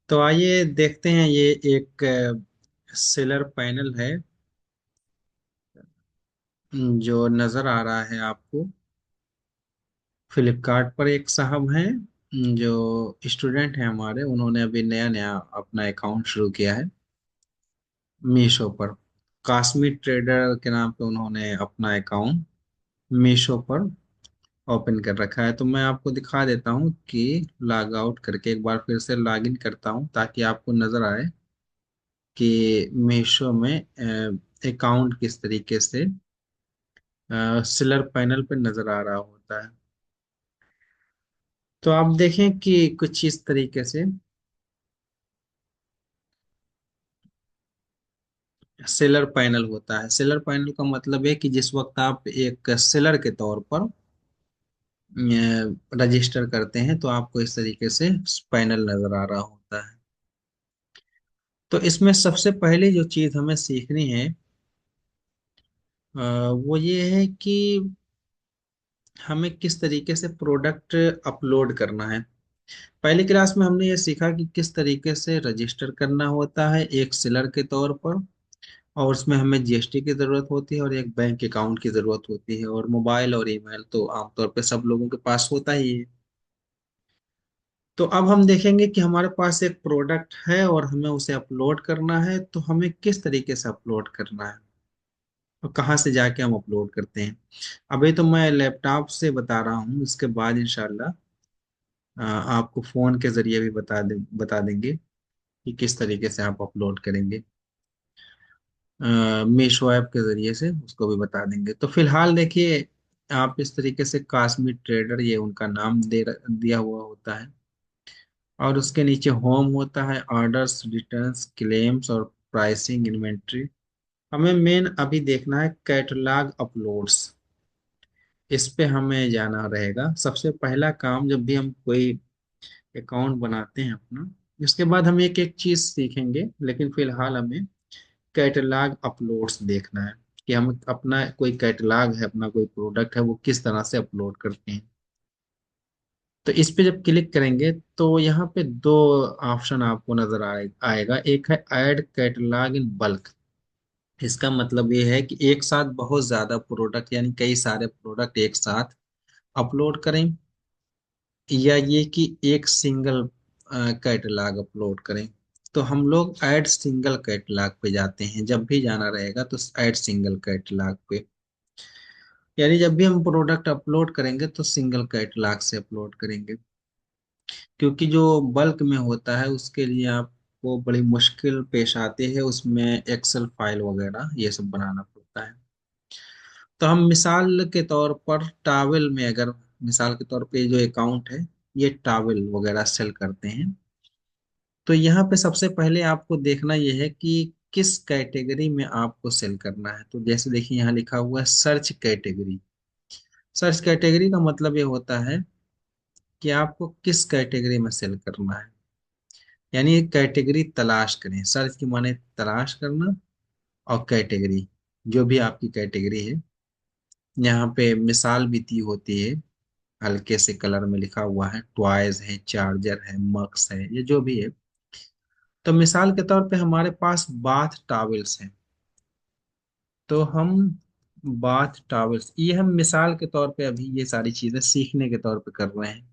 तो आइए देखते हैं, ये एक सेलर पैनल है जो नज़र आ रहा है आपको। फ्लिपकार्ट पर एक साहब हैं जो स्टूडेंट हैं हमारे, उन्होंने अभी नया नया अपना अकाउंट शुरू किया है मीशो पर। काश्मीर ट्रेडर के नाम पे उन्होंने अपना अकाउंट मीशो पर ओपन कर रखा है। तो मैं आपको दिखा देता हूँ कि लॉग आउट करके एक बार फिर से लॉग इन करता हूँ ताकि आपको नज़र आए कि मीशो में अकाउंट किस तरीके से सेलर पैनल पे नजर आ रहा होता है। तो आप देखें कि कुछ इस तरीके से सेलर पैनल होता है। सेलर पैनल का मतलब है कि जिस वक्त आप एक सेलर के तौर पर रजिस्टर करते हैं तो आपको इस तरीके से पैनल नजर आ रहा होता है। तो इसमें सबसे पहले जो चीज हमें सीखनी है वो ये है कि हमें किस तरीके से प्रोडक्ट अपलोड करना है। पहली क्लास में हमने ये सीखा कि किस तरीके से रजिस्टर करना होता है एक सेलर के तौर पर, और उसमें हमें जीएसटी की ज़रूरत होती है और एक बैंक अकाउंट की ज़रूरत होती है, और मोबाइल और ईमेल तो आमतौर पे सब लोगों के पास होता ही है। तो अब हम देखेंगे कि हमारे पास एक प्रोडक्ट है और हमें उसे अपलोड करना है, तो हमें किस तरीके से अपलोड करना है और कहाँ से जाके हम अपलोड करते हैं। अभी तो मैं लैपटॉप से बता रहा हूँ, इसके बाद इंशाल्लाह आपको फ़ोन के ज़रिए भी बता देंगे कि किस तरीके से आप अपलोड करेंगे। मीशो ऐप के जरिए से उसको भी बता देंगे। तो फिलहाल देखिए, आप इस तरीके से काश्मीर ट्रेडर, ये उनका नाम दिया हुआ होता है, और उसके नीचे होम होता है, ऑर्डर्स, रिटर्न्स, क्लेम्स और प्राइसिंग, इन्वेंट्री। हमें मेन अभी देखना है कैटलॉग अपलोड्स। इस पे हमें जाना रहेगा। सबसे पहला काम, जब भी हम कोई अकाउंट बनाते हैं अपना, इसके बाद हम एक एक चीज सीखेंगे, लेकिन फिलहाल हमें कैटलॉग अपलोड्स देखना है कि हम अपना कोई कैटलॉग है, अपना कोई प्रोडक्ट है, वो किस तरह से अपलोड करते हैं। तो इस पे जब क्लिक करेंगे तो यहाँ पे दो ऑप्शन आपको नजर आएगा। एक है ऐड कैटलॉग इन बल्क। इसका मतलब ये है कि एक साथ बहुत ज्यादा प्रोडक्ट, यानी कई सारे प्रोडक्ट एक साथ अपलोड करें, या ये कि एक सिंगल कैटलॉग अपलोड करें। तो हम लोग ऐड सिंगल कैटलॉग पे जाते हैं। जब भी जाना रहेगा तो ऐड सिंगल कैटलॉग पे, यानी जब भी हम प्रोडक्ट अपलोड करेंगे तो सिंगल कैटलॉग से अपलोड करेंगे। क्योंकि जो बल्क में होता है उसके लिए आपको बड़ी मुश्किल पेश आती है, उसमें एक्सेल फाइल वगैरह ये सब बनाना पड़ता है। तो हम मिसाल के तौर पर टावल में, अगर मिसाल के तौर पे जो अकाउंट है ये टावल वगैरह सेल करते हैं, तो यहाँ पे सबसे पहले आपको देखना यह है कि किस कैटेगरी में आपको सेल करना है। तो जैसे देखिए यहाँ लिखा हुआ है सर्च कैटेगरी। सर्च कैटेगरी का मतलब ये होता है कि आपको किस कैटेगरी में सेल करना है, यानी एक कैटेगरी तलाश करें। सर्च की माने तलाश करना, और कैटेगरी, जो भी आपकी कैटेगरी है। यहाँ पे मिसाल भी दी होती है, हल्के से कलर में लिखा हुआ है, टॉयज है, चार्जर है, मग्स है, ये जो भी है। तो मिसाल के तौर पे हमारे पास बाथ टॉवल्स हैं, तो हम बाथ टॉवल्स, ये हम मिसाल के तौर पे अभी ये सारी चीजें सीखने के तौर पे कर रहे हैं।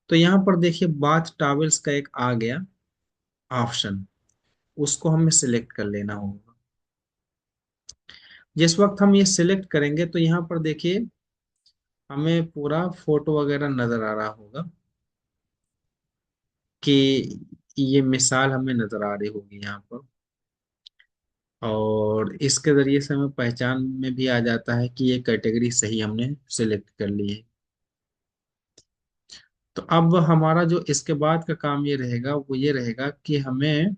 तो यहाँ पर देखिए बाथ टॉवल्स का एक आ गया ऑप्शन, उसको हमें सिलेक्ट कर लेना होगा। जिस वक्त हम ये सिलेक्ट करेंगे तो यहाँ पर देखिए हमें पूरा फोटो वगैरह नजर आ रहा होगा कि ये मिसाल हमें नजर आ रही होगी यहाँ पर, और इसके जरिए से हमें पहचान में भी आ जाता है कि ये कैटेगरी सही हमने सिलेक्ट कर ली है। तो अब हमारा जो इसके बाद का काम ये रहेगा, वो ये रहेगा कि हमें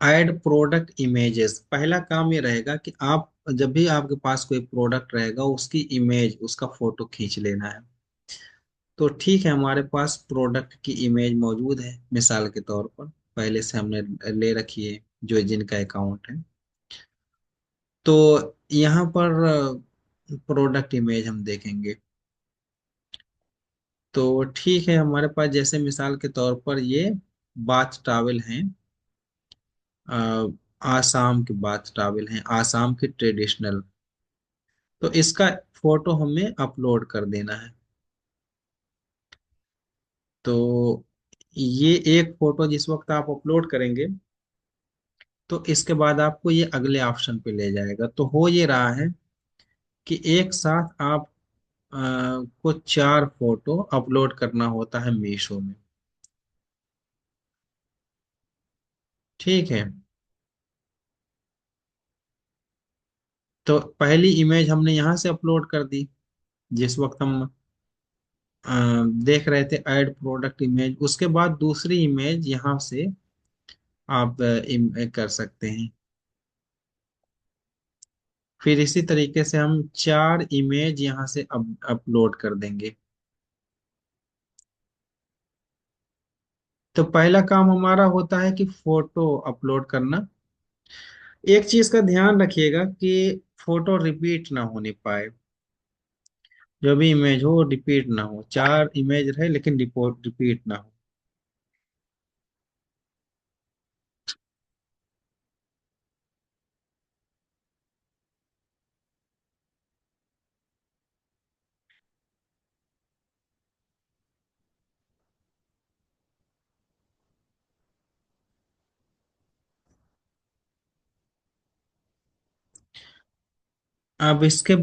ऐड प्रोडक्ट इमेजेस। पहला काम ये रहेगा कि आप जब भी आपके पास कोई प्रोडक्ट रहेगा उसकी इमेज, उसका फोटो खींच लेना है। तो ठीक है, हमारे पास प्रोडक्ट की इमेज मौजूद है मिसाल के तौर पर, पहले से हमने ले रखी है जो जिनका अकाउंट है। तो यहाँ पर प्रोडक्ट इमेज हम देखेंगे। तो ठीक है, हमारे पास जैसे मिसाल के तौर पर ये बाथ टॉवल हैं, अ, आसाम के बाथ टॉवल हैं, आसाम के ट्रेडिशनल। तो इसका फोटो हमें अपलोड कर देना है। तो ये एक फोटो जिस वक्त आप अपलोड करेंगे, तो इसके बाद आपको ये अगले ऑप्शन पे ले जाएगा। तो हो ये रहा है कि एक साथ आप अ, को 4 फोटो अपलोड करना होता है मीशो में। ठीक है। तो पहली इमेज हमने यहाँ से अपलोड कर दी जिस वक्त हम अ, देख रहे थे ऐड प्रोडक्ट इमेज। उसके बाद दूसरी इमेज यहाँ से आप कर सकते हैं। फिर इसी तरीके से हम 4 इमेज यहाँ से अपलोड कर देंगे। तो पहला काम हमारा होता है कि फोटो अपलोड करना। एक चीज का ध्यान रखिएगा कि फोटो रिपीट ना होने पाए। जो भी इमेज हो रिपीट ना हो, 4 इमेज रहे लेकिन रिपोर्ट रिपीट ना हो। अब इसके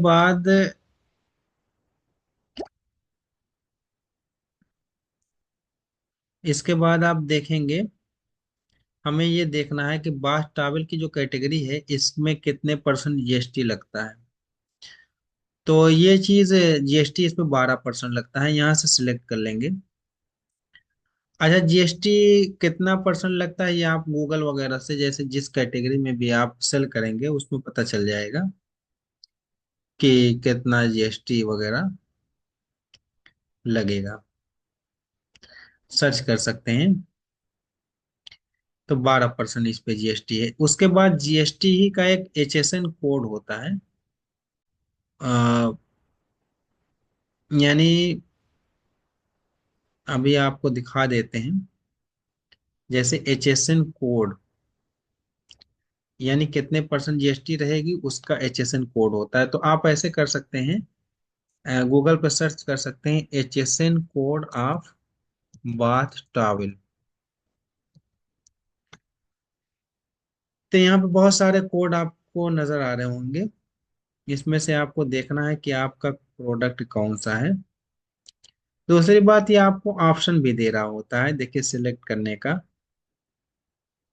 बाद आप देखेंगे, हमें ये देखना है कि बाथ टॉवल की जो कैटेगरी है इसमें कितने परसेंट जीएसटी लगता है। तो ये चीज जीएसटी इसमें 12% लगता है, यहाँ से सिलेक्ट कर लेंगे। अच्छा, जीएसटी कितना परसेंट लगता है ये आप गूगल वगैरह से, जैसे जिस कैटेगरी में भी आप सेल करेंगे उसमें पता चल जाएगा कि कितना जीएसटी वगैरह लगेगा। सर्च कर सकते हैं। तो 12% इस पे जीएसटी है। उसके बाद जीएसटी ही का एक एचएसएन कोड होता है। यानी अभी आपको दिखा देते हैं। जैसे एचएसएन कोड, यानी कितने परसेंट जीएसटी रहेगी उसका एचएसएन कोड होता है। तो आप ऐसे कर सकते हैं, गूगल पर सर्च कर सकते हैं HSN code of bath towel. तो यहाँ पे बहुत सारे कोड आपको नजर आ रहे होंगे। इसमें से आपको देखना है कि आपका प्रोडक्ट कौन सा है। दूसरी बात, ये आपको ऑप्शन भी दे रहा होता है, देखिए सिलेक्ट करने का।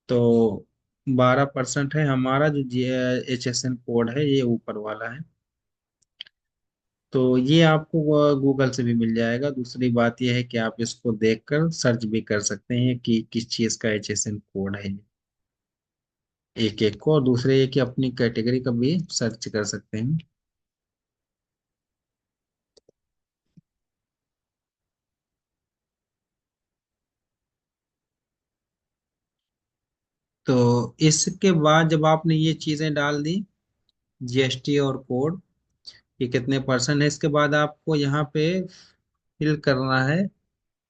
तो 12% है हमारा जो एच एस एन कोड है, ये ऊपर वाला है। तो ये आपको गूगल से भी मिल जाएगा। दूसरी बात ये है कि आप इसको देखकर सर्च भी कर सकते हैं कि किस चीज़ का एच एस एन कोड है, एक एक को। और दूसरे ये कि अपनी कैटेगरी का भी सर्च कर सकते हैं। तो इसके बाद जब आपने ये चीज़ें डाल दी, जीएसटी और कोड, कि कितने परसेंट है, इसके बाद आपको यहाँ पे फिल करना है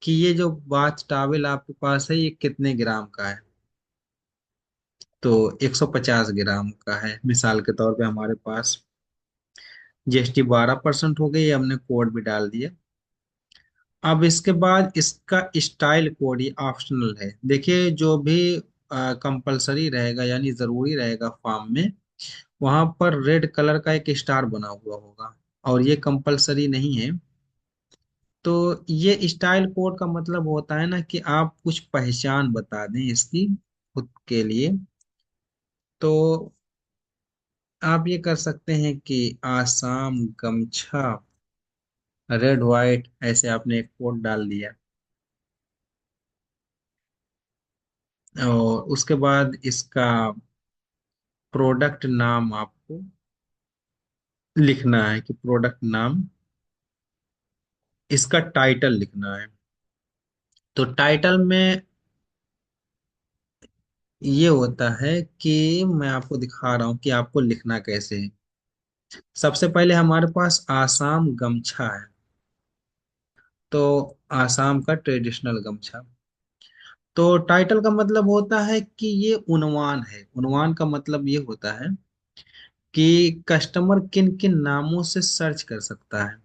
कि ये जो बाथ टॉवल आपके पास है ये कितने ग्राम का है। तो 150 ग्राम का है मिसाल के तौर पे हमारे पास। जीएसटी 12% हो गई, हमने कोड भी डाल दिया। अब इसके बाद इसका स्टाइल कोड ये ऑप्शनल है। देखिए, जो भी कंपलसरी रहेगा यानी जरूरी रहेगा फॉर्म में, वहां पर रेड कलर का एक स्टार बना हुआ होगा, और ये कंपलसरी नहीं है। तो ये स्टाइल कोड का मतलब होता है ना कि आप कुछ पहचान बता दें इसकी खुद के लिए। तो आप ये कर सकते हैं कि आसाम गमछा रेड वाइट, ऐसे आपने एक कोड डाल दिया। और उसके बाद इसका प्रोडक्ट नाम आपको लिखना है, कि प्रोडक्ट नाम, इसका टाइटल लिखना है। तो टाइटल में ये होता है कि मैं आपको दिखा रहा हूँ कि आपको लिखना कैसे है। सबसे पहले हमारे पास आसाम गमछा है। तो आसाम का ट्रेडिशनल गमछा। तो टाइटल का मतलब होता है कि ये उन्वान है। उन्वान का मतलब ये होता है कि कस्टमर किन किन नामों से सर्च कर सकता है।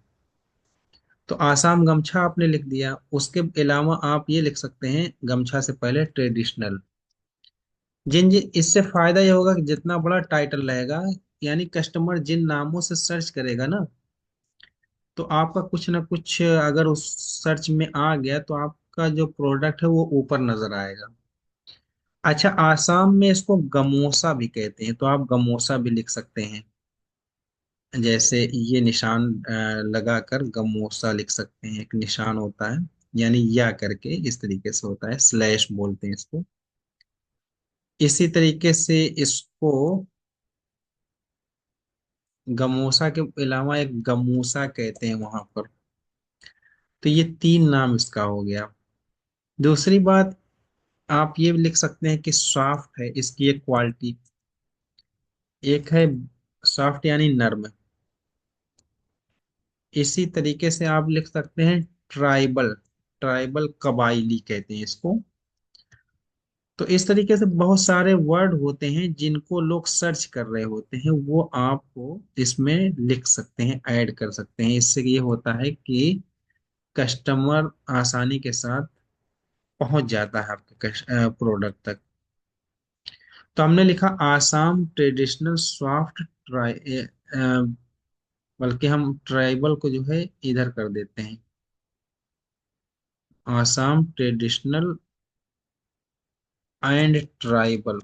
तो आसाम गमछा आपने लिख दिया, उसके अलावा आप ये लिख सकते हैं गमछा से पहले ट्रेडिशनल। जिन जिन इससे फायदा ये होगा कि जितना बड़ा टाइटल रहेगा, यानी कस्टमर जिन नामों से सर्च करेगा ना, तो आपका कुछ ना कुछ अगर उस सर्च में आ गया तो आपका जो प्रोडक्ट है वो ऊपर नजर आएगा। अच्छा, आसाम में इसको गमोसा भी कहते हैं, तो आप गमोसा भी लिख सकते हैं। जैसे ये निशान लगाकर गमोसा लिख सकते हैं, एक निशान होता है, यानी या करके इस तरीके से होता है, स्लैश बोलते हैं इसको। इसी तरीके से इसको गमोसा के अलावा एक गमूसा कहते हैं वहां पर। तो ये तीन नाम इसका हो गया। दूसरी बात, आप ये भी लिख सकते हैं कि सॉफ्ट है, इसकी एक क्वालिटी। एक है सॉफ्ट यानी नर्म। इसी तरीके से आप लिख सकते हैं ट्राइबल। ट्राइबल कबाइली कहते हैं इसको। तो इस तरीके से बहुत सारे वर्ड होते हैं जिनको लोग सर्च कर रहे होते हैं, वो आपको इसमें लिख सकते हैं, ऐड कर सकते हैं। इससे ये होता है कि कस्टमर आसानी के साथ पहुंच जाता है आपके प्रोडक्ट तक। तो हमने लिखा आसाम ट्रेडिशनल सॉफ्ट ट्राई, बल्कि हम ट्राइबल को जो है इधर कर देते हैं, Assam traditional and tribal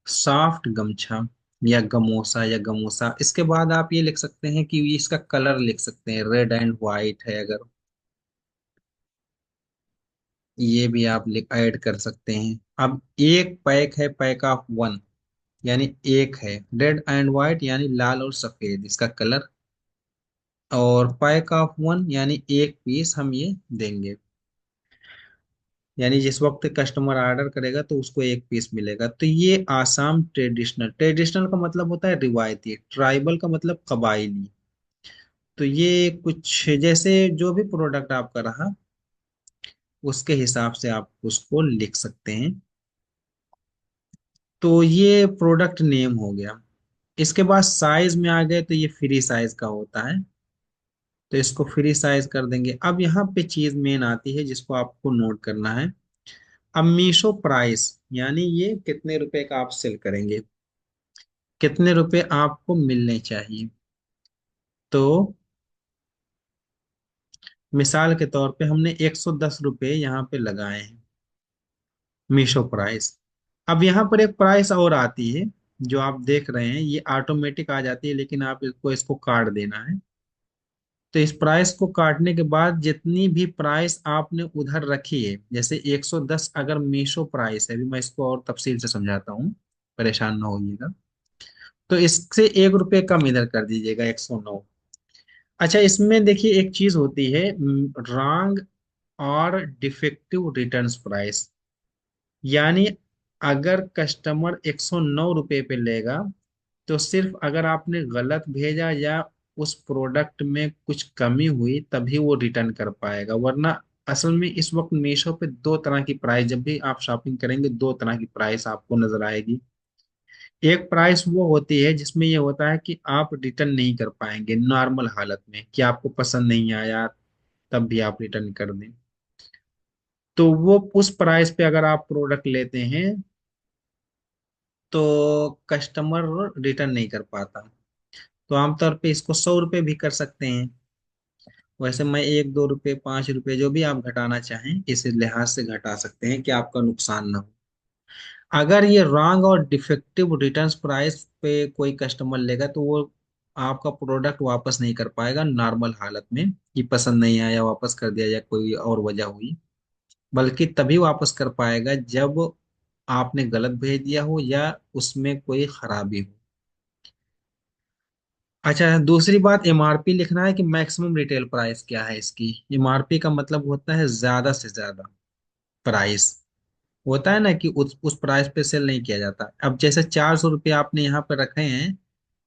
soft गमछा, या गमोसा या गमोसा। इसके बाद आप ये लिख सकते हैं कि ये इसका कलर लिख सकते हैं, रेड एंड व्हाइट है अगर, ये भी आप ऐड कर सकते हैं। अब एक पैक है, पैक ऑफ वन, यानी एक है, रेड एंड व्हाइट यानी लाल और सफेद इसका कलर, और पैक ऑफ वन यानी एक पीस हम ये देंगे, यानी जिस वक्त कस्टमर ऑर्डर करेगा तो उसको एक पीस मिलेगा। तो ये आसाम ट्रेडिशनल, ट्रेडिशनल का मतलब होता है रिवायती, ट्राइबल का मतलब कबायली। तो ये कुछ जैसे जो भी प्रोडक्ट आपका रहा उसके हिसाब से आप उसको लिख सकते हैं। तो ये प्रोडक्ट नेम हो गया। इसके बाद साइज में आ गए तो ये फ्री साइज का होता है, तो इसको फ्री साइज कर देंगे। अब यहाँ पे चीज मेन आती है जिसको आपको नोट करना है। अब मीशो प्राइस, यानी ये कितने रुपए का आप सेल करेंगे, कितने रुपए आपको मिलने चाहिए। तो मिसाल के तौर पे हमने 110 रुपये यहाँ पे लगाए हैं, मीशो प्राइस। अब यहाँ पर एक प्राइस और आती है जो आप देख रहे हैं, ये ऑटोमेटिक आ जाती है, लेकिन आप इसको काट देना है। तो इस प्राइस को काटने के बाद जितनी भी प्राइस आपने उधर रखी है, जैसे 110 अगर मीशो प्राइस है, अभी मैं इसको और तफसील से समझाता हूँ, परेशान ना होइएगा। तो इससे 1 रुपये कम इधर कर दीजिएगा, 109। अच्छा, इसमें देखिए एक चीज होती है, रॉन्ग और डिफेक्टिव रिटर्न्स प्राइस। यानी अगर कस्टमर 109 रुपये पे लेगा, तो सिर्फ अगर आपने गलत भेजा या उस प्रोडक्ट में कुछ कमी हुई तभी वो रिटर्न कर पाएगा, वरना असल में इस वक्त मीशो पे दो तरह की प्राइस, जब भी आप शॉपिंग करेंगे दो तरह की प्राइस आपको नजर आएगी। एक प्राइस वो होती है जिसमें ये होता है कि आप रिटर्न नहीं कर पाएंगे नॉर्मल हालत में, कि आपको पसंद नहीं आया तब भी आप रिटर्न कर दें। तो वो उस प्राइस पे अगर आप प्रोडक्ट लेते हैं तो कस्टमर रिटर्न नहीं कर पाता। तो आमतौर पे इसको 100 रुपये भी कर सकते हैं। वैसे मैं 1 2 रुपये 5 रुपये जो भी आप घटाना चाहें इस लिहाज से घटा सकते हैं कि आपका नुकसान ना हो। अगर ये रॉन्ग और डिफेक्टिव रिटर्न्स प्राइस पे कोई कस्टमर लेगा तो वो आपका प्रोडक्ट वापस नहीं कर पाएगा नॉर्मल हालत में, कि पसंद नहीं आया वापस कर दिया या कोई और वजह हुई, बल्कि तभी वापस कर पाएगा जब आपने गलत भेज दिया हो या उसमें कोई खराबी हो। अच्छा, दूसरी बात, एमआरपी लिखना है कि मैक्सिमम रिटेल प्राइस क्या है इसकी। एमआरपी का मतलब होता है ज्यादा से ज्यादा प्राइस। होता है ना कि उस प्राइस पे सेल नहीं किया जाता। अब जैसे 400 रुपये आपने यहाँ पे रखे हैं,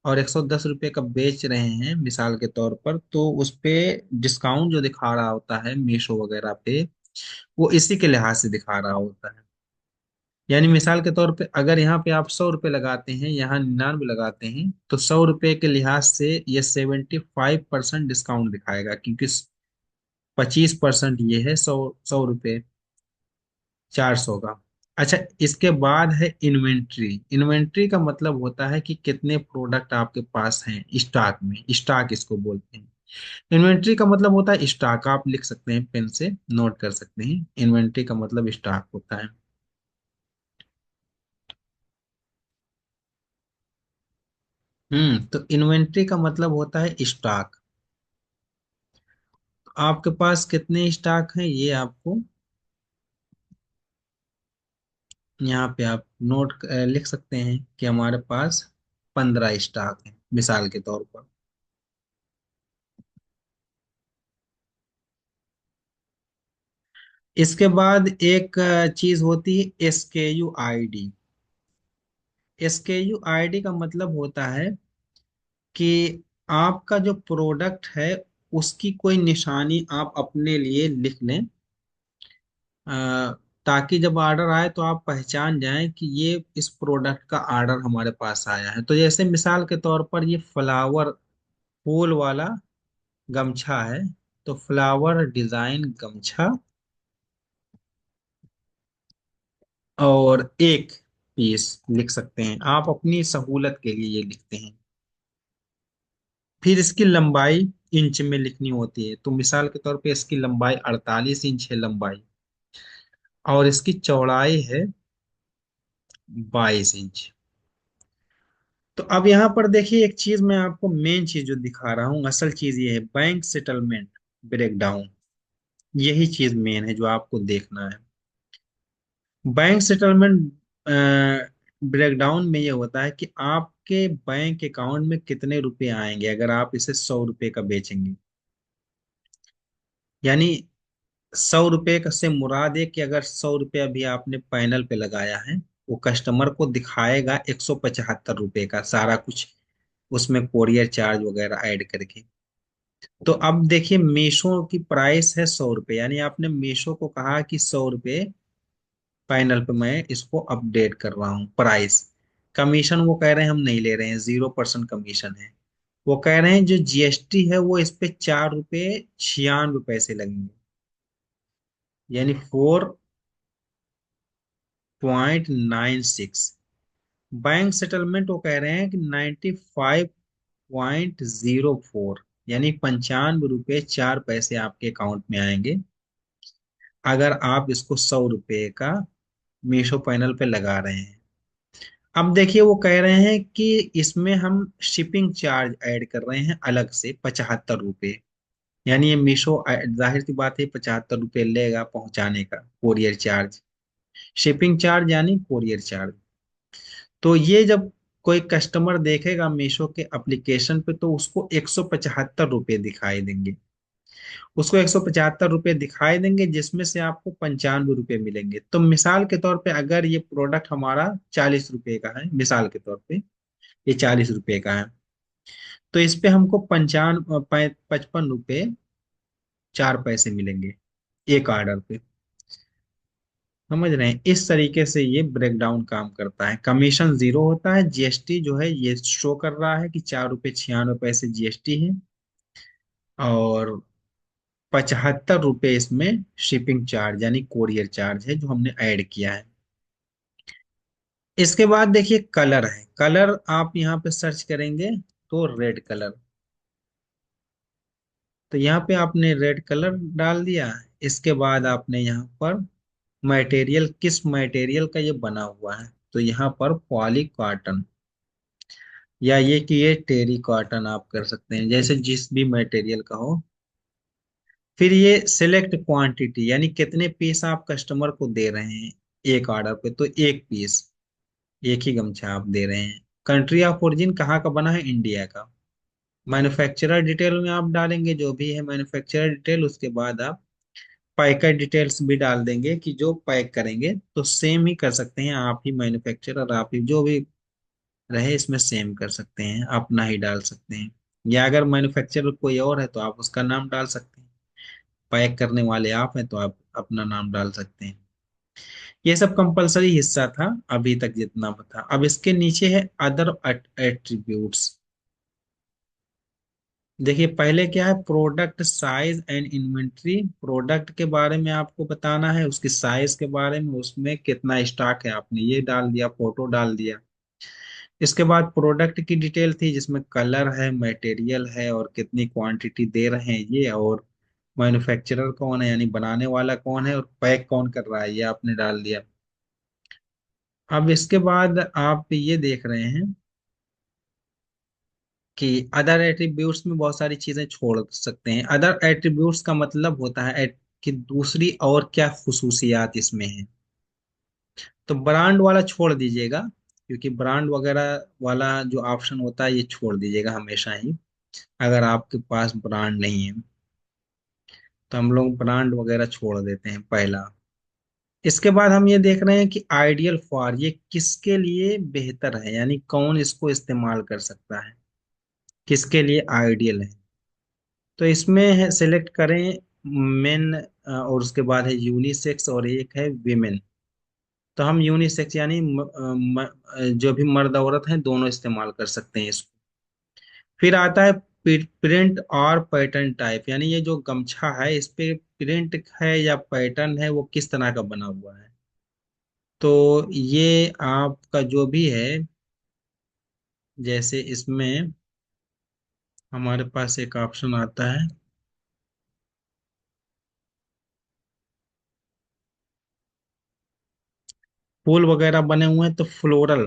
और 110 रुपये का बेच रहे हैं मिसाल के तौर पर, तो उस पे डिस्काउंट जो दिखा रहा होता है मीशो वगैरह पे, वो इसी के लिहाज से दिखा रहा होता है। यानी मिसाल के तौर पे अगर यहाँ पे आप 100 रुपये लगाते हैं, यहाँ 99 लगाते हैं, तो 100 रुपये के लिहाज से ये 75% डिस्काउंट दिखाएगा, क्योंकि 25% ये है 100 100 रुपये, 400 का। अच्छा, इसके बाद है इन्वेंट्री। इन्वेंट्री का मतलब होता है कि कितने प्रोडक्ट आपके पास हैं स्टॉक में, स्टॉक इसको बोलते हैं। इन्वेंट्री का मतलब होता है स्टॉक, आप लिख सकते हैं, पेन से नोट कर सकते हैं, इन्वेंट्री का मतलब स्टॉक होता है। तो इन्वेंट्री का मतलब होता है स्टॉक। आपके पास कितने स्टॉक हैं ये आपको यहाँ पे आप लिख सकते हैं कि हमारे पास 15 स्टॉक हैं मिसाल के तौर पर। इसके बाद एक चीज होती है SKU ID। SKU ID का मतलब होता है कि आपका जो प्रोडक्ट है उसकी कोई निशानी आप अपने लिए लिख लें, अ, ताकि जब ऑर्डर आए तो आप पहचान जाएं कि ये इस प्रोडक्ट का ऑर्डर हमारे पास आया है। तो जैसे मिसाल के तौर पर ये फ्लावर, फूल वाला गमछा है, तो फ्लावर डिजाइन गमछा, और एक पीस लिख सकते हैं, आप अपनी सहूलत के लिए ये लिखते हैं। फिर इसकी लंबाई इंच में लिखनी होती है, तो मिसाल के तौर पे इसकी लंबाई 48 इंच है लंबाई, और इसकी चौड़ाई है 22 इंच। तो अब यहाँ पर देखिए, एक चीज मैं आपको मेन चीज जो दिखा रहा हूँ, असल चीज ये है, बैंक सेटलमेंट ब्रेकडाउन। यही चीज मेन है जो आपको देखना है। बैंक सेटलमेंट ब्रेकडाउन में ये होता है कि आपके बैंक अकाउंट में कितने रुपए आएंगे अगर आप इसे 100 रुपए का बेचेंगे। यानी 100 रुपए का से मुराद है कि अगर 100 रुपया भी आपने पैनल पे लगाया है, वो कस्टमर को दिखाएगा 175 रुपए का सारा कुछ, उसमें कोरियर चार्ज वगैरह ऐड करके। तो अब देखिए, मीशो की प्राइस है 100 रुपये, यानी आपने मीशो को कहा कि 100 रुपये पैनल पे मैं इसको अपडेट कर रहा हूँ प्राइस। कमीशन वो कह रहे हैं हम नहीं ले रहे हैं, 0% कमीशन है। वो कह रहे हैं जो GST है वो इस पे 4 रुपये 96 पैसे लगेंगे, यानी 4.96। बैंक सेटलमेंट वो कह रहे हैं कि 95.04, यानी 95 रुपये 4 पैसे आपके अकाउंट में आएंगे अगर आप इसको 100 रुपये का मीशो पैनल पे लगा रहे हैं। अब देखिए, वो कह रहे हैं कि इसमें हम शिपिंग चार्ज ऐड कर रहे हैं अलग से 75 रुपये। यानी ये मीशो जाहिर सी बात है 75 रुपये लेगा पहुंचाने का कोरियर चार्ज, शिपिंग चार्ज यानी कोरियर चार्ज। तो ये जब कोई कस्टमर देखेगा मीशो के एप्लीकेशन पे, तो उसको 175 रुपये दिखाई देंगे, उसको 175 रुपये दिखाई देंगे, जिसमें से आपको 95 रुपये मिलेंगे। तो मिसाल के तौर पे अगर ये प्रोडक्ट हमारा 40 रुपये का है, मिसाल के तौर पे ये 40 रुपये का है, तो इस पे हमको 55 रुपये 4 पैसे मिलेंगे एक ऑर्डर पे। समझ रहे हैं, इस तरीके से ये ब्रेकडाउन काम करता है। कमीशन 0 होता है, GST जो है ये शो कर रहा है कि 4 रुपये 96 पैसे GST है, और 75 रुपये इसमें शिपिंग चार्ज यानी कोरियर चार्ज है जो हमने ऐड किया है। इसके बाद देखिए कलर है, कलर आप यहाँ पे सर्च करेंगे तो रेड कलर, तो यहाँ पे आपने रेड कलर डाल दिया। इसके बाद आपने यहाँ पर मटेरियल, किस मटेरियल का ये बना हुआ है, तो यहाँ पर पॉली कॉटन, या ये कि ये टेरी कॉटन आप कर सकते हैं, जैसे जिस भी मटेरियल का हो। फिर ये सिलेक्ट क्वांटिटी, यानी कितने पीस आप कस्टमर को दे रहे हैं एक ऑर्डर पे, तो एक पीस, एक ही गमछा आप दे रहे हैं। कंट्री ऑफ ओरिजिन कहाँ का बना है, इंडिया का। मैन्युफैक्चरर डिटेल में आप डालेंगे जो भी है मैन्युफैक्चरर डिटेल, उसके बाद आप पैकर डिटेल्स भी डाल देंगे कि जो पैक करेंगे, तो सेम ही कर सकते हैं आप ही मैन्युफैक्चरर, आप ही जो भी रहे इसमें सेम कर सकते हैं, अपना ही डाल सकते हैं। या अगर मैन्युफैक्चरर कोई और है तो आप उसका नाम डाल सकते हैं। पैक करने वाले आप हैं तो आप अपना नाम डाल सकते हैं। ये सब कंपलसरी हिस्सा था अभी तक जितना था। अब इसके नीचे है अदर एट्रीब्यूट्स। देखिए पहले क्या है, product size and inventory. Product के बारे में आपको बताना है, उसकी साइज के बारे में, उसमें कितना स्टॉक है आपने ये डाल दिया, फोटो डाल दिया। इसके बाद प्रोडक्ट की डिटेल थी जिसमें कलर है, मटेरियल है और कितनी क्वांटिटी दे रहे हैं ये, और मैन्युफैक्चरर कौन है यानी बनाने वाला कौन है, और पैक कौन कर रहा है ये आपने डाल दिया। अब इसके बाद आप ये देख रहे हैं कि अदर एट्रीब्यूट्स में बहुत सारी चीजें छोड़ सकते हैं। अदर एट्रीब्यूट्स का मतलब होता है कि दूसरी और क्या खुसूसियात इसमें हैं। तो ब्रांड वाला छोड़ दीजिएगा, क्योंकि ब्रांड वगैरह वाला जो ऑप्शन होता है ये छोड़ दीजिएगा हमेशा ही, अगर आपके पास ब्रांड नहीं है। तो हम लोग ब्रांड वगैरह छोड़ देते हैं पहला। इसके बाद हम ये देख रहे हैं कि आइडियल फॉर, ये किसके लिए बेहतर है, यानी कौन इसको इस्तेमाल कर सकता है, किसके लिए आइडियल है। तो इसमें सेलेक्ट करें मेन, और उसके बाद है यूनिसेक्स और एक है विमेन। तो हम यूनिसेक्स यानी जो भी मर्द औरत हैं दोनों इस्तेमाल कर सकते हैं इसको। फिर आता है प्रिंट और पैटर्न टाइप, यानी ये जो गमछा है इस पे प्रिंट है या पैटर्न है, वो किस तरह का बना हुआ है। तो ये आपका जो भी है, जैसे इसमें हमारे पास एक ऑप्शन आता है, फूल वगैरह बने हुए हैं तो फ्लोरल,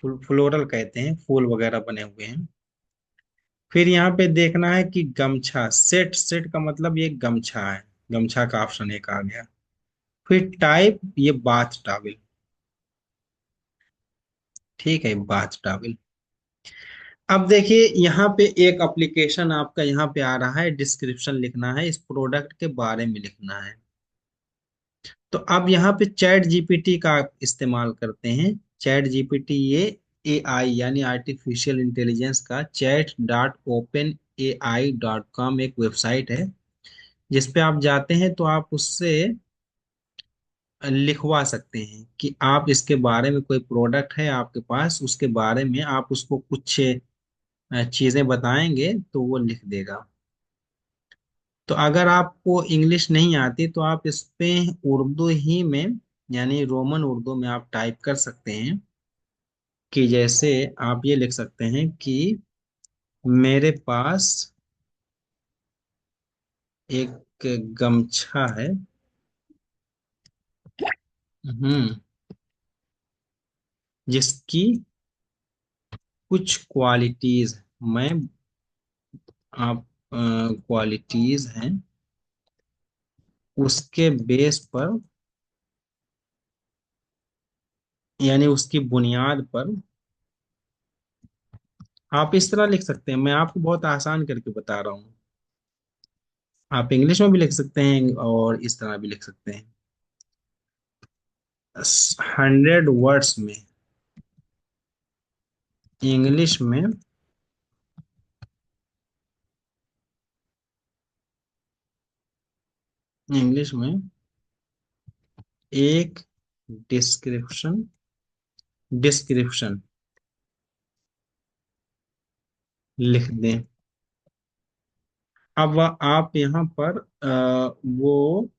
फ्लोरल कहते हैं, फूल वगैरह बने हुए हैं। फिर यहाँ पे देखना है कि गमछा सेट, सेट का मतलब ये गमछा है, गमछा का ऑप्शन एक आ गया। फिर टाइप, ये बाथ टॉवल, ठीक है बाथ टॉवल। अब देखिए यहाँ पे एक एप्लीकेशन आपका यहाँ पे आ रहा है, डिस्क्रिप्शन लिखना है, इस प्रोडक्ट के बारे में लिखना है। तो अब यहाँ पे चैट जीपीटी का इस्तेमाल करते हैं। चैट जीपीटी ये एआई यानी आर्टिफिशियल इंटेलिजेंस का chat.openai.com एक वेबसाइट है, जिस पे आप जाते हैं तो आप उससे लिखवा सकते हैं कि आप इसके बारे में, कोई प्रोडक्ट है आपके पास उसके बारे में आप उसको कुछ चीजें बताएंगे तो वो लिख देगा। तो अगर आपको इंग्लिश नहीं आती तो आप इस पे उर्दू ही में, यानी रोमन उर्दू में आप टाइप कर सकते हैं। कि जैसे आप ये लिख सकते हैं कि मेरे पास एक गमछा है, हम्म, जिसकी कुछ क्वालिटीज, मैं आप क्वालिटीज हैं, उसके बेस पर यानी उसकी बुनियाद पर आप इस तरह लिख सकते हैं। मैं आपको बहुत आसान करके बता रहा हूँ। आप इंग्लिश में भी लिख सकते हैं और इस तरह भी लिख सकते हैं। 100 वर्ड्स में, इंग्लिश में, इंग्लिश में एक डिस्क्रिप्शन, डिस्क्रिप्शन लिख दें। अब आप यहाँ पर वो,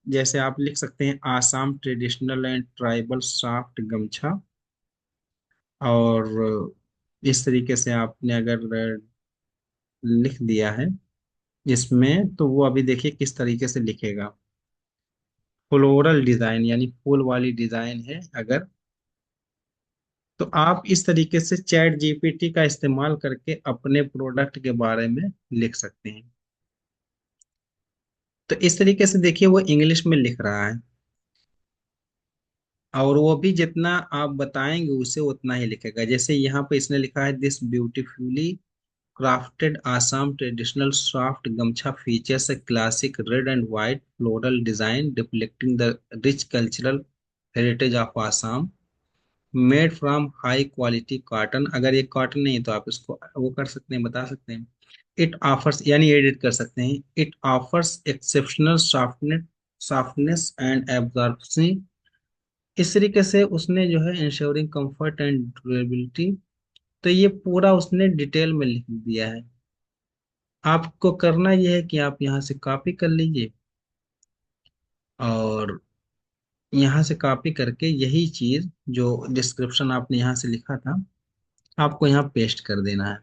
जैसे आप लिख सकते हैं Assam traditional and tribal soft गमछा, और इस तरीके से आपने अगर लिख दिया है इसमें, तो वो अभी देखिए किस तरीके से लिखेगा। फ्लोरल डिजाइन यानी फूल वाली डिजाइन है अगर, तो आप इस तरीके से चैट जीपीटी का इस्तेमाल करके अपने प्रोडक्ट के बारे में लिख सकते हैं। तो इस तरीके से देखिए वो इंग्लिश में लिख रहा है, और वो भी जितना आप बताएंगे उसे उतना ही लिखेगा। जैसे यहाँ पे इसने लिखा है this beautifully crafted Assam traditional soft gamcha features a classic red and white floral design reflecting the rich cultural heritage of Assam. Made from high quality cotton, अगर ये कॉटन नहीं है तो आप इसको वो कर सकते हैं, बता सकते हैं। इट ऑफर्स, यानी एडिट कर सकते हैं, it offers exceptional softness and absorption. इस तरीके से उसने जो है इंश्योरिंग कंफर्ट एंड ड्यूरेबिलिटी, तो ये पूरा उसने डिटेल में लिख दिया है। आपको करना यह है कि आप यहाँ से कॉपी कर लीजिए, और यहाँ से कॉपी करके यही चीज जो डिस्क्रिप्शन आपने यहाँ से लिखा था, आपको यहाँ पेस्ट कर देना है।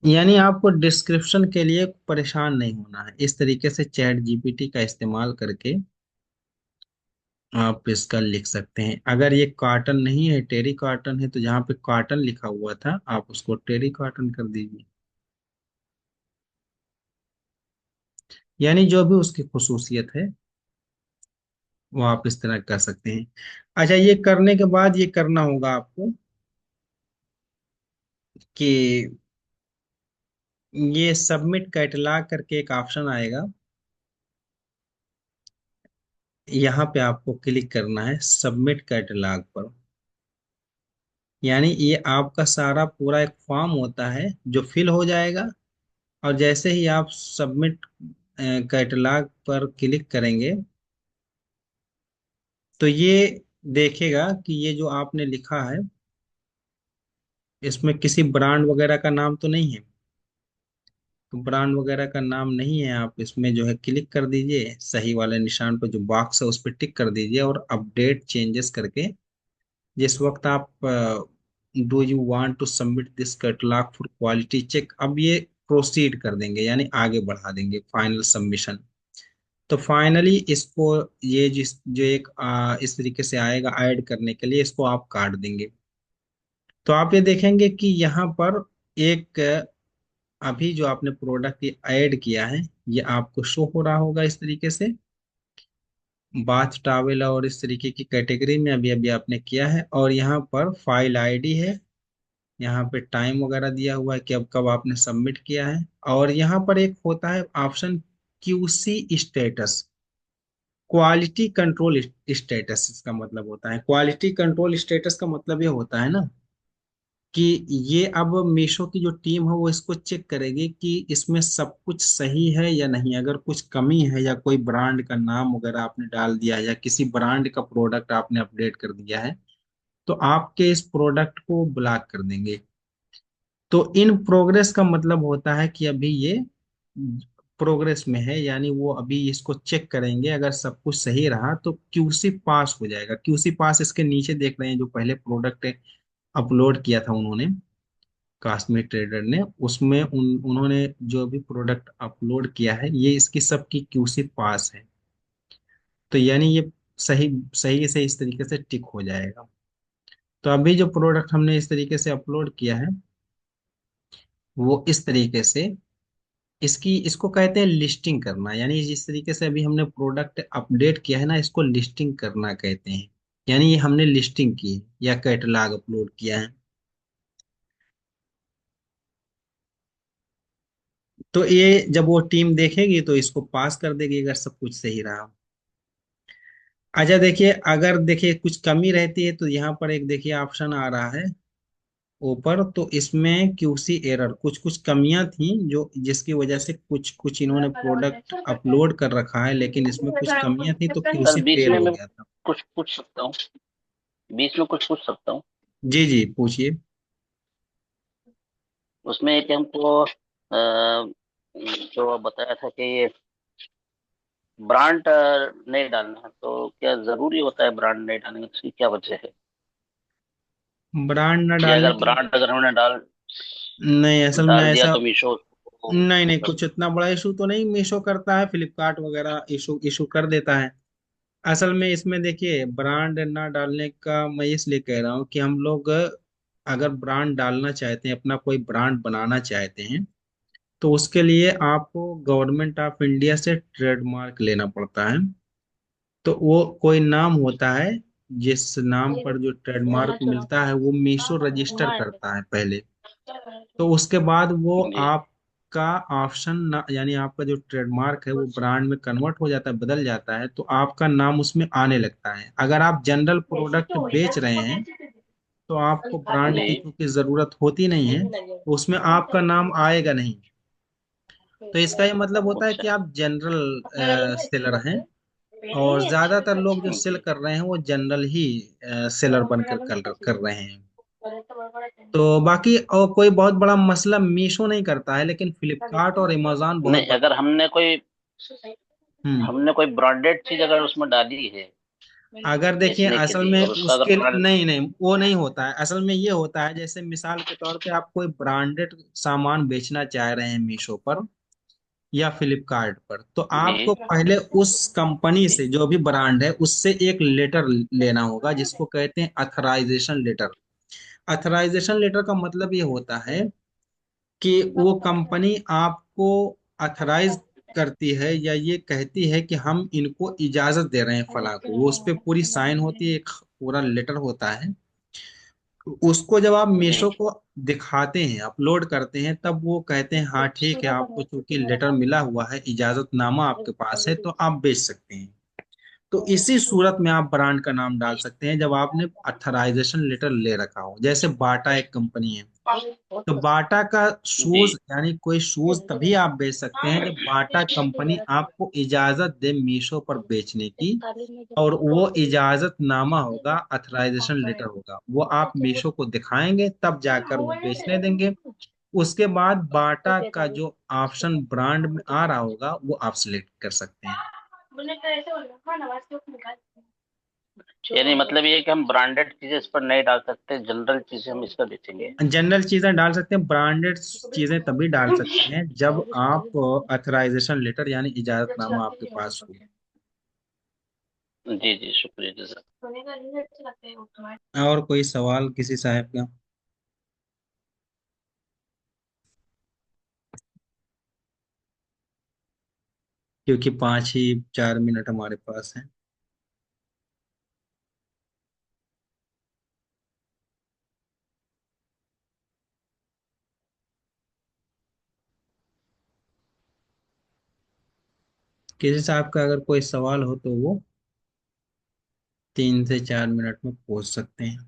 यानी आपको डिस्क्रिप्शन के लिए परेशान नहीं होना है, इस तरीके से चैट जीपीटी का इस्तेमाल करके आप इसका लिख सकते हैं। अगर ये कॉटन नहीं है, टेरी कॉटन है, तो जहाँ पे कॉटन लिखा हुआ था आप उसको टेरी कॉटन कर दीजिए। यानी जो भी उसकी खुसूसियत है वो आप इस तरह कर सकते हैं। अच्छा, ये करने के बाद ये करना होगा आपको कि ये सबमिट कैटलॉग करके एक ऑप्शन आएगा, यहाँ पे आपको क्लिक करना है सबमिट कैटलॉग पर। यानी ये आपका सारा पूरा एक फॉर्म होता है जो फिल हो जाएगा, और जैसे ही आप सबमिट कैटलॉग पर क्लिक करेंगे तो ये देखेगा कि ये जो आपने लिखा है इसमें किसी ब्रांड वगैरह का नाम तो नहीं है। तो ब्रांड वगैरह का नाम नहीं है, आप इसमें जो है क्लिक कर दीजिए, सही वाले निशान पर जो बॉक्स है उस पर टिक कर दीजिए, और अपडेट चेंजेस करके जिस वक्त आप do you want to submit this catalogue for quality check, अब ये प्रोसीड कर देंगे, यानी आगे बढ़ा देंगे फाइनल सबमिशन। तो फाइनली इसको, ये जिस जो एक इस तरीके से आएगा ऐड करने के लिए, इसको आप काट देंगे। तो आप ये देखेंगे कि यहाँ पर एक अभी जो आपने प्रोडक्ट ये ऐड किया है ये आपको शो हो रहा होगा इस तरीके से, बाथ टॉवेल और इस तरीके की कैटेगरी में अभी अभी आपने किया है, और यहाँ पर फाइल आईडी है, यहाँ पे टाइम वगैरह दिया हुआ है कि अब कब आपने सबमिट किया है। और यहाँ पर एक होता है option QC status, quality control status. इसका मतलब होता है, क्वालिटी कंट्रोल स्टेटस का मतलब ये होता है ना कि ये अब मीशो की जो टीम है वो इसको चेक करेगी कि इसमें सब कुछ सही है या नहीं। अगर कुछ कमी है या कोई ब्रांड का नाम वगैरह आपने डाल दिया है या किसी ब्रांड का प्रोडक्ट आपने अपडेट कर दिया है, तो आपके इस प्रोडक्ट को ब्लॉक कर देंगे। तो इन प्रोग्रेस का मतलब होता है कि अभी ये प्रोग्रेस में है, यानी वो अभी इसको चेक करेंगे, अगर सब कुछ सही रहा तो क्यूसी पास हो जाएगा। क्यूसी पास इसके नीचे देख रहे हैं, जो पहले प्रोडक्ट अपलोड किया था उन्होंने, काश्मीर ट्रेडर ने, उसमें उन्होंने जो भी प्रोडक्ट अपलोड किया है ये इसकी सबकी क्यूसी पास है। तो यानी ये सही सही से इस तरीके से टिक हो जाएगा। तो अभी जो प्रोडक्ट हमने इस तरीके से अपलोड किया है वो इस तरीके से, इसकी इसको कहते हैं लिस्टिंग करना। यानी जिस तरीके से अभी हमने प्रोडक्ट अपडेट किया है ना, इसको लिस्टिंग करना कहते हैं। यानी ये हमने लिस्टिंग की है या कैटलॉग अपलोड किया है। तो ये जब वो टीम देखेगी तो इसको पास कर देगी अगर सब कुछ सही रहा। अच्छा देखिए, अगर देखिए कुछ कमी रहती है तो यहाँ पर एक देखिए ऑप्शन आ रहा है ऊपर, तो इसमें क्यूसी एरर, कुछ कुछ कमियां थी जो जिसकी वजह से कुछ कुछ इन्होंने प्रोडक्ट अपलोड कर रखा है, लेकिन इसमें कुछ कमियां थी तो सर क्यूसी बीच फेल में हो मैं गया था। कुछ पूछ सकता हूँ? बीच में कुछ पूछ सकता हूँ? जी जी पूछिए। उसमें एक हमको जो बताया था कि ये ब्रांड नहीं डालना है, तो क्या जरूरी होता है ब्रांड नहीं डालने की? उसकी क्या वजह है? ब्रांड न कि डालने अगर के लिए, ब्रांड अगर हमने नहीं असल में डाल दिया ऐसा, तो मीशो उसको नहीं नहीं कर कुछ इतना बड़ा इशू तो नहीं मीशो करता है, फ्लिपकार्ट वगैरह इशू इशू कर देता है। असल में इसमें देखिए ब्रांड ना डालने का मैं इसलिए कह रहा हूँ कि हम लोग अगर ब्रांड डालना चाहते हैं, अपना कोई ब्रांड बनाना चाहते हैं, तो उसके लिए आपको गवर्नमेंट ऑफ इंडिया से ट्रेडमार्क लेना पड़ता है। तो वो कोई नाम होता है, जिस नाम पर जो ट्रेडमार्क मिलता है वो मीशो रजिस्टर करता है पहले। तो उसके बाद वो जी। आप आपका ऑप्शन ना, यानी आपका जो ट्रेडमार्क है वो ब्रांड में कन्वर्ट हो जाता है, बदल जाता है, तो आपका नाम उसमें आने लगता है। अगर आप जनरल प्रोडक्ट बेच रहे हैं तो आपको ब्रांड की जी। चूंकि जरूरत होती नहीं है, तो उसमें आपका नाम आएगा नहीं। तो इसका ये मतलब होता है अच्छा। कि आप जनरल सेलर हैं, और ज्यादातर लोग जो सेल कर रहे हैं वो जनरल ही सेलर बनकर कर रहे हैं। तो बाकी और कोई बहुत बड़ा मसला मीशो नहीं करता है, लेकिन फ्लिपकार्ट और अमेजोन बहुत नहीं, बड़ा। अगर हम्म। हमने कोई ब्रांडेड चीज अगर उसमें डाली है अगर देखिए बेचने के असल लिए, में और उसका अगर उसके ब्रांड। नहीं नहीं वो नहीं होता है। असल में ये होता है, जैसे मिसाल के तौर पे आप कोई ब्रांडेड सामान बेचना चाह रहे हैं मीशो पर या फ्लिपकार्ट पर, तो जी। आपको पहले उस कंपनी से, जो भी ब्रांड है, उससे एक लेटर लेना होगा जिसको कहते हैं अथराइजेशन लेटर। अथराइजेशन लेटर का मतलब ये होता है कि वो कंपनी आपको अथराइज करती है या ये कहती है कि हम इनको इजाजत दे रहे हैं फला को। वो उस पर पूरी साइन होती है, एक पूरा लेटर होता है। उसको जब आप जी। मीशो को दिखाते हैं, अपलोड करते हैं, तब वो कहते हैं हाँ ठीक है, आपको चूंकि लेटर मिला हुआ है, इजाजतनामा आपके पास है, तो आप बेच सकते हैं। तो इसी सूरत में आप ब्रांड का नाम डाल सकते हैं जब आपने अथराइजेशन लेटर ले रखा हो। जैसे बाटा एक कंपनी है, तो बाटा का जी। शूज, यानी कोई शूज तभी आप बेच सकते हैं जब बाटा कंपनी आपको इजाजत दे मीशो पर बेचने की, और वो इजाजत नामा होगा, अथराइजेशन लेटर होगा, वो आप मीशो को दिखाएंगे तब जाकर वो बेचने देंगे। उसके बाद बाटा का जो ऑप्शन ब्रांड में आ रहा होगा वो आप सिलेक्ट कर सकते हैं। यानी मतलब ये है कि हम ब्रांडेड चीजें इस पर नहीं डाल सकते, जनरल चीजें हम इस पर बेचेंगे। जनरल चीजें डाल सकते हैं, ब्रांडेड चीजें तभी डाल सकते हैं जब आप अथराइजेशन लेटर यानी इजाजतनामा आपके पास हो। जी जी, शुक्रिया जज़ाक। और कोई सवाल किसी साहब का? क्योंकि 5 ही 4 मिनट हमारे पास है। किसी साहब का अगर कोई सवाल हो तो वो 3 से 4 मिनट में पूछ सकते हैं।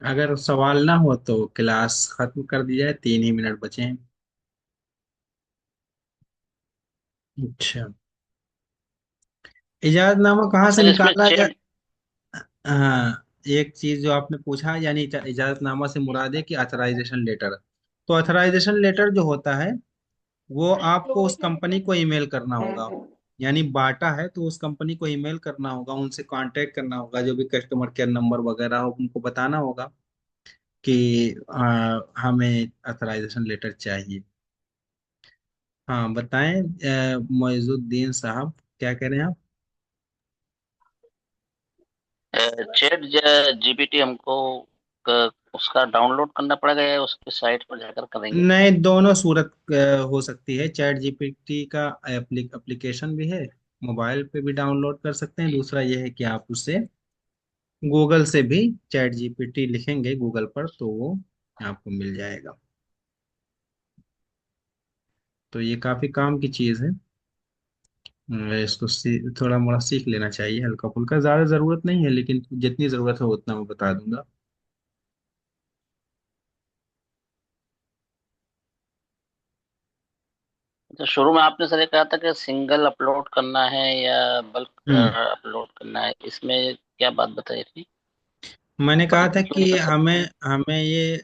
अगर सवाल ना हो तो क्लास खत्म कर दी जाए, 3 ही मिनट बचे हैं। अच्छा, इजाजतनामा कहाँ से सर इसमें निकाला जाए? चैट। हाँ, एक चीज जो आपने पूछा, यानी इजाजतनामा से मुराद है कि अथराइजेशन लेटर। तो अथराइजेशन लेटर जो होता है वो आपको उस कंपनी को ईमेल करना होगा। यानी बाटा है तो उस कंपनी को ईमेल करना होगा, उनसे कांटेक्ट करना होगा, जो भी कस्टमर केयर नंबर वगैरह हो उनको बताना होगा कि हमें अथराइजेशन लेटर चाहिए। हाँ बताएं, मोइजुद्दीन साहब, क्या कह रहे हैं आप? चैट जीपीटी हमको उसका डाउनलोड करना पड़ेगा या उसके साइट पर जाकर करेंगे? नहीं, दोनों सूरत हो सकती है। चैट जीपीटी का एप्लीकेशन भी है, मोबाइल पे भी डाउनलोड कर सकते हैं। दूसरा यह है कि आप उससे गूगल से भी चैट जीपीटी लिखेंगे गूगल पर तो वो आपको मिल जाएगा। तो ये काफी काम की चीज है। इसको थोड़ा मोड़ा सीख लेना चाहिए, हल्का फुल्का, ज्यादा जरूरत नहीं है, लेकिन जितनी जरूरत है उतना मैं बता दूंगा। तो शुरू में आपने सर ये कहा था कि सिंगल अपलोड करना है या बल्क हम्म। अपलोड करना है, इसमें क्या बात बताई थी? मैंने कहा था बल्क में कि कर सकते हमें हैं। हमें ये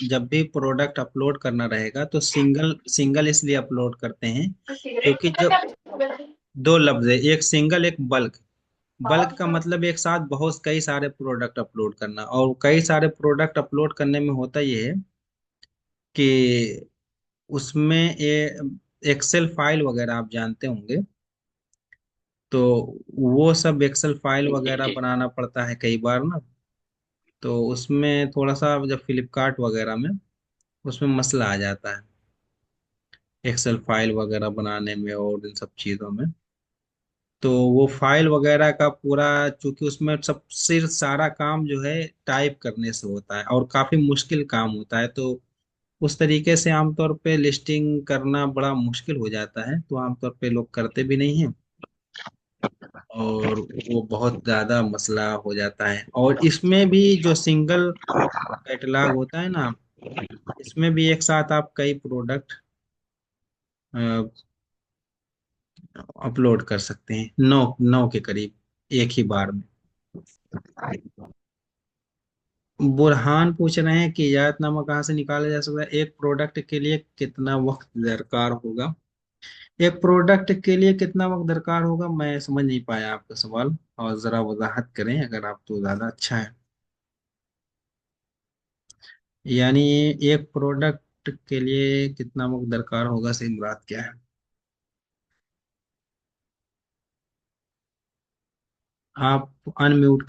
जब भी प्रोडक्ट अपलोड करना रहेगा तो सिंगल सिंगल इसलिए अपलोड करते हैं क्योंकि जो दो लफ्ज है, एक सिंगल एक बल्क। बल्क का मतलब एक साथ बहुत कई सारे प्रोडक्ट अपलोड करना, और कई सारे प्रोडक्ट अपलोड करने में होता ये है कि उसमें ये एक्सेल फाइल वगैरह आप जानते होंगे, तो वो सब एक्सेल फाइल जी वगैरह जी। बनाना पड़ता है कई बार ना। तो उसमें थोड़ा सा जब फ्लिपकार्ट वगैरह में उसमें मसला आ जाता है एक्सेल फाइल वगैरह बनाने में और इन सब चीज़ों में। तो वो फाइल वगैरह का पूरा, चूंकि उसमें सब सिर्फ सारा काम जो है टाइप करने से होता है और काफी मुश्किल काम होता है, तो उस तरीके से आमतौर पे लिस्टिंग करना बड़ा मुश्किल हो जाता है, तो आमतौर पे लोग करते भी नहीं हैं, और वो बहुत ज्यादा मसला हो जाता है। और इसमें भी जो सिंगल कैटलॉग होता है ना, इसमें भी एक साथ आप कई प्रोडक्ट अपलोड कर सकते हैं, 9 9 के करीब एक ही बार में। बुरहान पूछ रहे हैं कि इजाजतनामा कहाँ से निकाला जा सकता है, एक प्रोडक्ट के लिए कितना वक्त दरकार होगा। एक प्रोडक्ट के लिए कितना वक्त दरकार होगा, मैं समझ नहीं पाया आपका सवाल, और जरा वजाहत करें अगर आप, तो ज्यादा अच्छा है। यानी एक प्रोडक्ट के लिए कितना वक्त दरकार होगा से मुराद क्या है? आप अनम्यूट